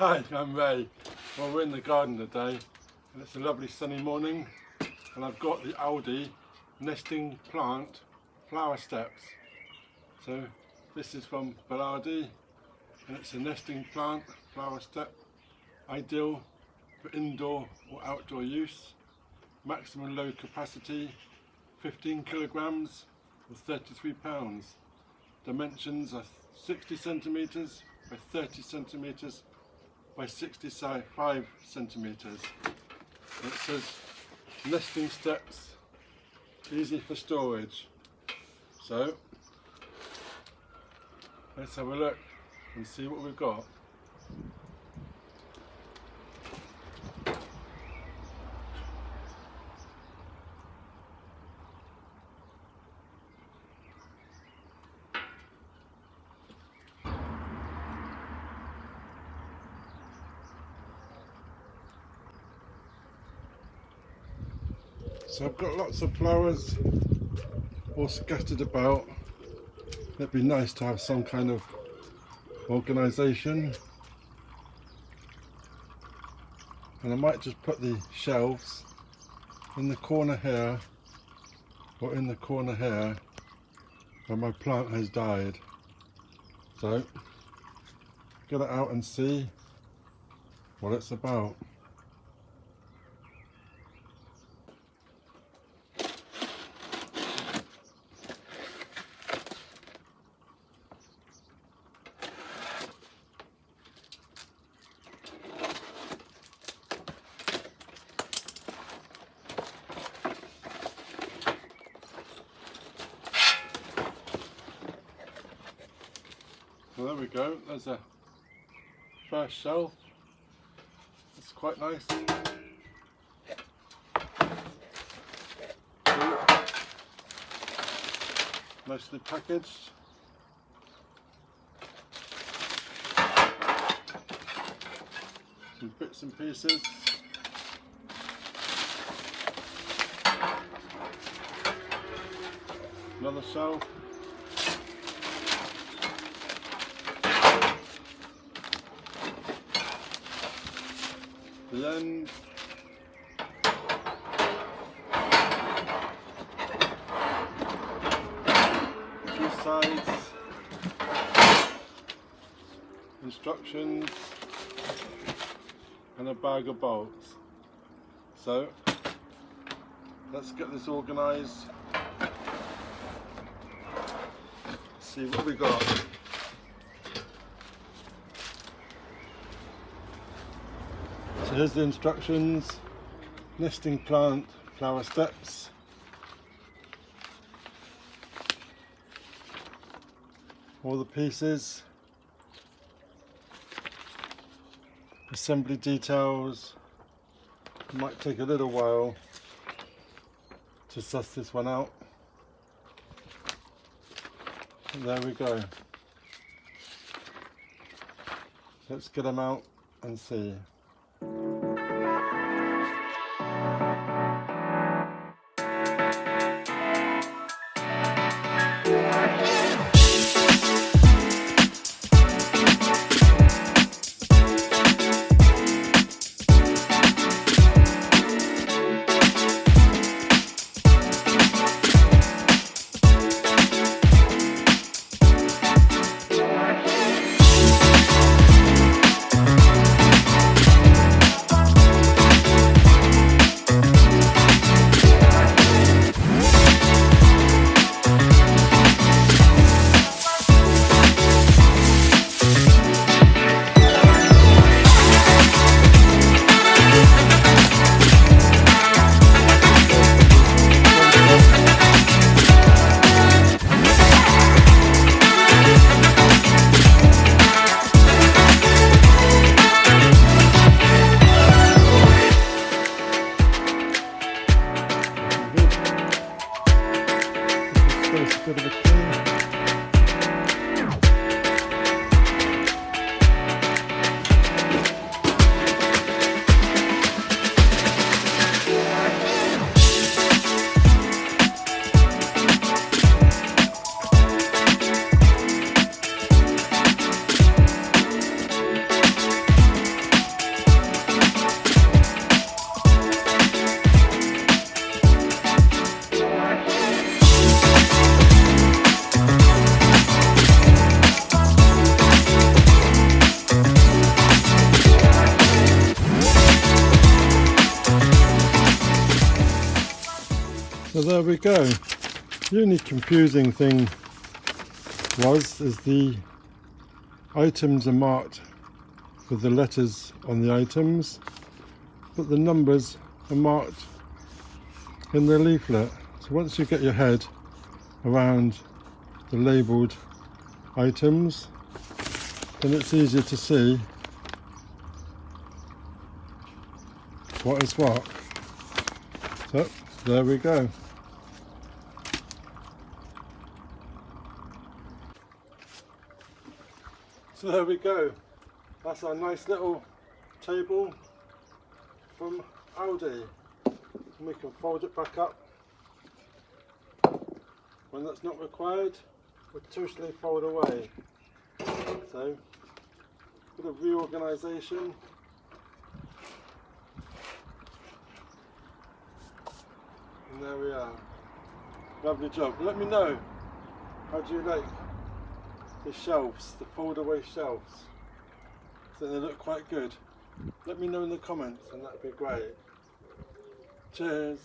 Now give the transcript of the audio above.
Hi, I'm Ray. Well, we're in the garden today and it's a lovely sunny morning and I've got the Aldi Nesting Plant flower steps. So this is from Aldi and it's a nesting plant flower step, ideal for indoor or outdoor use. Maximum load capacity 15 kilograms or 33 pounds. Dimensions are 60 centimeters by 30 centimeters by 65 centimeters. It says nesting steps, easy for storage. So let's have a look and see what we've got. So I've got lots of flowers all scattered about. It'd be nice to have some kind of organisation. And I might just put the shelves in the corner here or in the corner here where my plant has died. So get it out and see what it's about. So there we go, there's a first shelf. It's quite nice. Nicely packaged. Some bits and pieces. Another shelf. The end. Two sides. Instructions and a bag of bolts. So let's get this organised. See what we got. So here's the instructions. Nesting plant flower steps. All the pieces. Assembly details. It might take a little while to suss this one out. And there we go. Let's get them out and see. Bit of a clean. So there we go. The only confusing thing is the items are marked with the letters on the items, but the numbers are marked in the leaflet. So once you get your head around the labelled items, then it's easier to see what is what. So there we go. So there we go. That's our nice little table from Aldi. And we can fold it back up when that's not required, or totally fold away. So, bit of reorganisation. And there we are. Lovely job. Let me know, how do you like the shelves, the fold away shelves? So they look quite good. Let me know in the comments and that'd be great. Cheers.